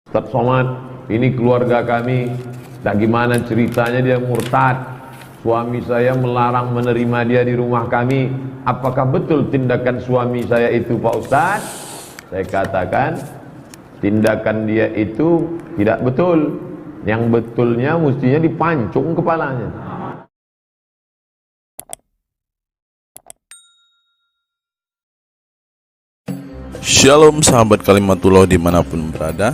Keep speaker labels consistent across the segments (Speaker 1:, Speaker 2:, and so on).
Speaker 1: Ustaz Somad, ini keluarga kami, bagaimana ceritanya dia murtad. Suami saya melarang menerima dia di rumah kami. Apakah betul tindakan suami saya itu, Pak Ustaz? Saya katakan, tindakan dia itu tidak betul. Yang betulnya mestinya dipancung kepalanya.
Speaker 2: Shalom sahabat Kalimatullah dimanapun berada.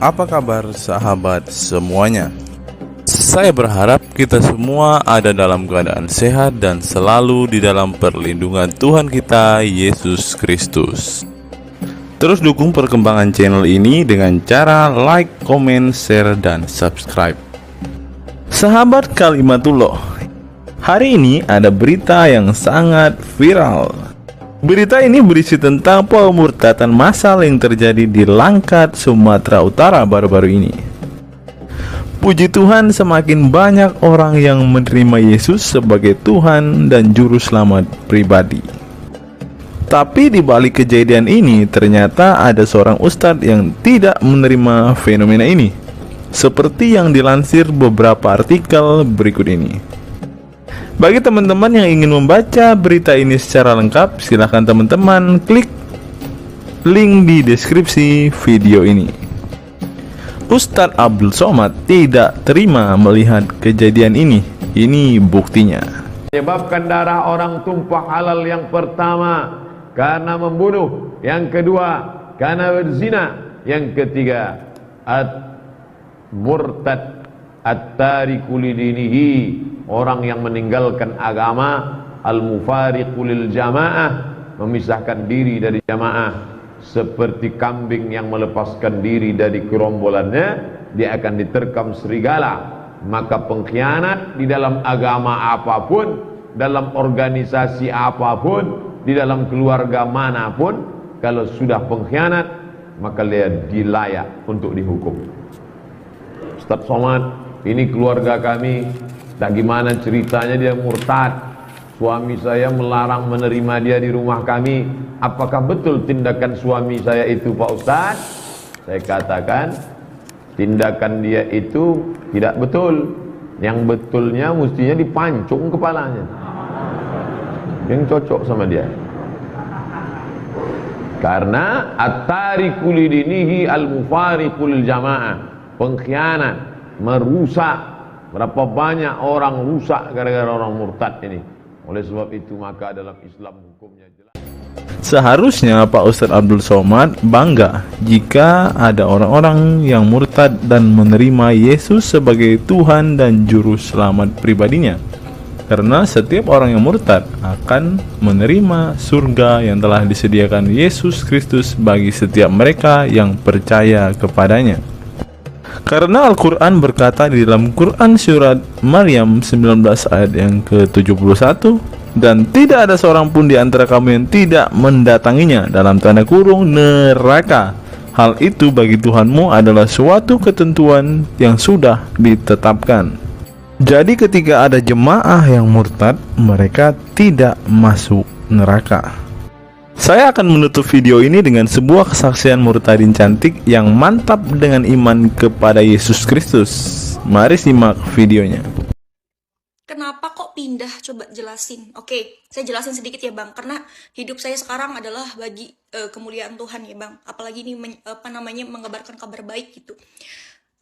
Speaker 2: Apa kabar sahabat semuanya? Saya berharap kita semua ada dalam keadaan sehat dan selalu di dalam perlindungan Tuhan kita Yesus Kristus. Terus dukung perkembangan channel ini dengan cara like, comment, share, dan subscribe. Sahabat Kalimatullah, hari ini ada berita yang sangat viral. Berita ini berisi tentang pemurtatan massal yang terjadi di Langkat, Sumatera Utara baru-baru ini. Puji Tuhan, semakin banyak orang yang menerima Yesus sebagai Tuhan dan Juru Selamat pribadi. Tapi di balik kejadian ini, ternyata ada seorang ustadz yang tidak menerima fenomena ini, seperti yang dilansir beberapa artikel berikut ini. Bagi teman-teman yang ingin membaca berita ini secara lengkap, silahkan teman-teman klik link di deskripsi video ini. Ustadz Abdul Somad tidak terima melihat kejadian ini. Ini buktinya.
Speaker 1: Menyebabkan darah orang tumpah halal yang pertama karena membunuh, yang kedua karena berzina, yang ketiga murtad at-tariku lidinihi, orang yang meninggalkan agama, al-mufariqu lil jamaah, memisahkan diri dari jamaah, seperti kambing yang melepaskan diri dari gerombolannya, dia akan diterkam serigala. Maka pengkhianat di dalam agama apapun, dalam organisasi apapun, di dalam keluarga manapun, kalau sudah pengkhianat, maka dia dilayak untuk dihukum. Ustaz Somad, ini keluarga kami, bagaimana ceritanya dia murtad. Suami saya melarang menerima dia di rumah kami. Apakah betul tindakan suami saya itu, Pak Ustaz? Saya katakan, tindakan dia itu tidak betul. Yang betulnya mestinya dipancung kepalanya. Yang cocok sama dia. Karena at-tariku lidinihi al-mufariqu lil jamaah, pengkhianat, merusak. Berapa banyak orang rusak gara-gara orang murtad ini. Oleh sebab itu maka dalam Islam hukumnya jelas.
Speaker 2: Seharusnya Pak Ustadz Abdul Somad bangga jika ada orang-orang yang murtad dan menerima Yesus sebagai Tuhan dan Juru Selamat pribadinya. Karena setiap orang yang murtad akan menerima surga yang telah disediakan Yesus Kristus bagi setiap mereka yang percaya kepadanya. Karena Al-Quran berkata di dalam Quran surat Maryam 19 ayat yang ke-71, dan tidak ada seorang pun di antara kamu yang tidak mendatanginya, dalam tanda kurung neraka. Hal itu bagi Tuhanmu adalah suatu ketentuan yang sudah ditetapkan. Jadi ketika ada jemaah yang murtad, mereka tidak masuk neraka. Saya akan menutup video ini dengan sebuah kesaksian murtadin cantik yang mantap dengan iman kepada Yesus Kristus. Mari simak videonya.
Speaker 3: Kenapa kok pindah? Coba jelasin. Oke, saya jelasin sedikit ya Bang. Karena hidup saya sekarang adalah bagi kemuliaan Tuhan ya Bang. Apalagi ini mengabarkan kabar baik gitu.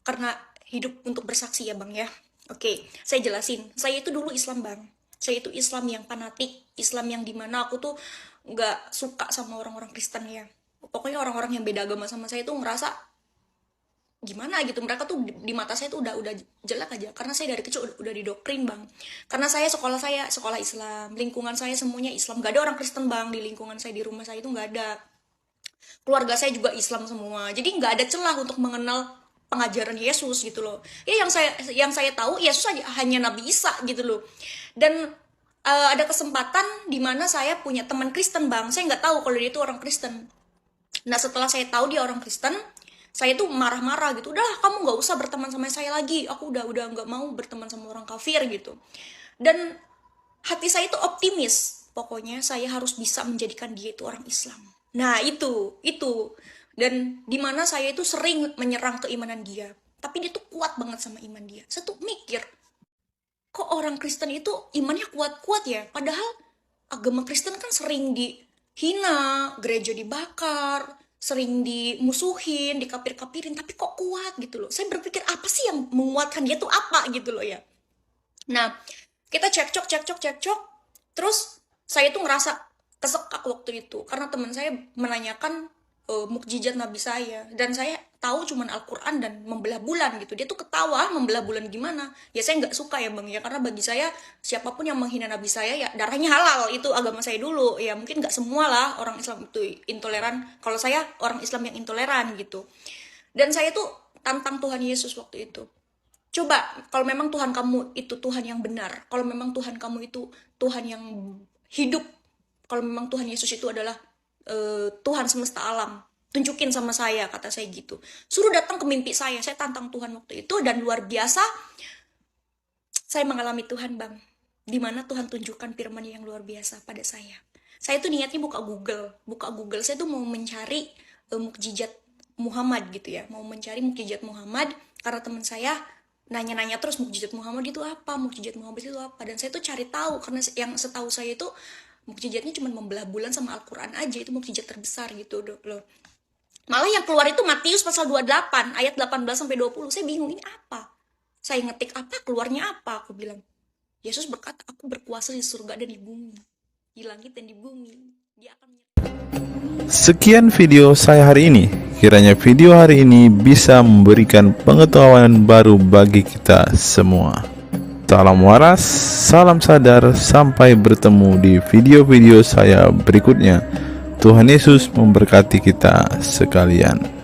Speaker 3: Karena hidup untuk bersaksi ya Bang ya. Oke, saya jelasin. Saya itu dulu Islam Bang. Saya itu Islam yang fanatik, Islam yang dimana aku tuh nggak suka sama orang-orang Kristen ya. Pokoknya orang-orang yang beda agama sama saya tuh ngerasa gimana gitu, mereka tuh di mata saya tuh udah jelek aja. Karena saya dari kecil udah didoktrin Bang. Karena saya sekolah Islam, lingkungan saya semuanya Islam, gak ada orang Kristen Bang. Di lingkungan saya, di rumah saya itu gak ada. Keluarga saya juga Islam semua, jadi nggak ada celah untuk mengenal pengajaran Yesus gitu loh. Ya yang saya tahu Yesus hanya Nabi Isa gitu loh. Dan ada kesempatan di mana saya punya teman Kristen Bang. Saya nggak tahu kalau dia itu orang Kristen. Nah setelah saya tahu dia orang Kristen, saya tuh marah-marah gitu. Udah kamu nggak usah berteman sama saya lagi. Aku udah nggak mau berteman sama orang kafir gitu. Dan hati saya itu optimis. Pokoknya saya harus bisa menjadikan dia itu orang Islam. Nah itu dan dimana saya itu sering menyerang keimanan dia, tapi dia tuh kuat banget sama iman dia. Saya tuh mikir, kok orang Kristen itu imannya kuat-kuat ya, padahal agama Kristen kan sering dihina, gereja dibakar, sering dimusuhin, dikapir-kapirin, tapi kok kuat gitu loh. Saya berpikir apa sih yang menguatkan dia tuh apa gitu loh ya. Nah, kita cekcok, terus saya tuh ngerasa kesekak waktu itu, karena teman saya menanyakan mukjizat Nabi saya, dan saya tahu cuman Al-Quran dan membelah bulan gitu. Dia tuh ketawa, membelah bulan gimana? Ya saya nggak suka ya bang ya, karena bagi saya siapapun yang menghina Nabi saya ya darahnya halal, itu agama saya dulu. Ya mungkin nggak semua lah orang Islam itu intoleran, kalau saya orang Islam yang intoleran gitu. Dan saya tuh tantang Tuhan Yesus waktu itu. Coba kalau memang Tuhan kamu itu Tuhan yang benar, kalau memang Tuhan kamu itu Tuhan yang hidup, kalau memang Tuhan Yesus itu adalah Tuhan semesta alam, tunjukin sama saya, kata saya gitu. Suruh datang ke mimpi saya tantang Tuhan waktu itu, dan luar biasa saya mengalami Tuhan bang, dimana Tuhan tunjukkan firman yang luar biasa pada saya. Saya tuh niatnya buka Google, saya tuh mau mencari mukjizat Muhammad gitu ya, mau mencari mukjizat Muhammad, karena teman saya nanya-nanya terus mukjizat Muhammad itu apa, dan saya tuh cari tahu, karena yang setahu saya itu mukjizatnya cuma membelah bulan sama Al-Quran aja, itu mukjizat terbesar gitu loh. Malah yang keluar itu Matius pasal 28 ayat 18-20. Saya bingung, ini apa? Saya ngetik apa, keluarnya apa? Aku bilang, Yesus berkata, aku berkuasa di surga dan di bumi, di langit dan di bumi. Dia akan
Speaker 2: Sekian video saya hari ini. Kiranya video hari ini bisa memberikan pengetahuan baru bagi kita semua. Salam waras, salam sadar, sampai bertemu di video-video saya berikutnya. Tuhan Yesus memberkati kita sekalian.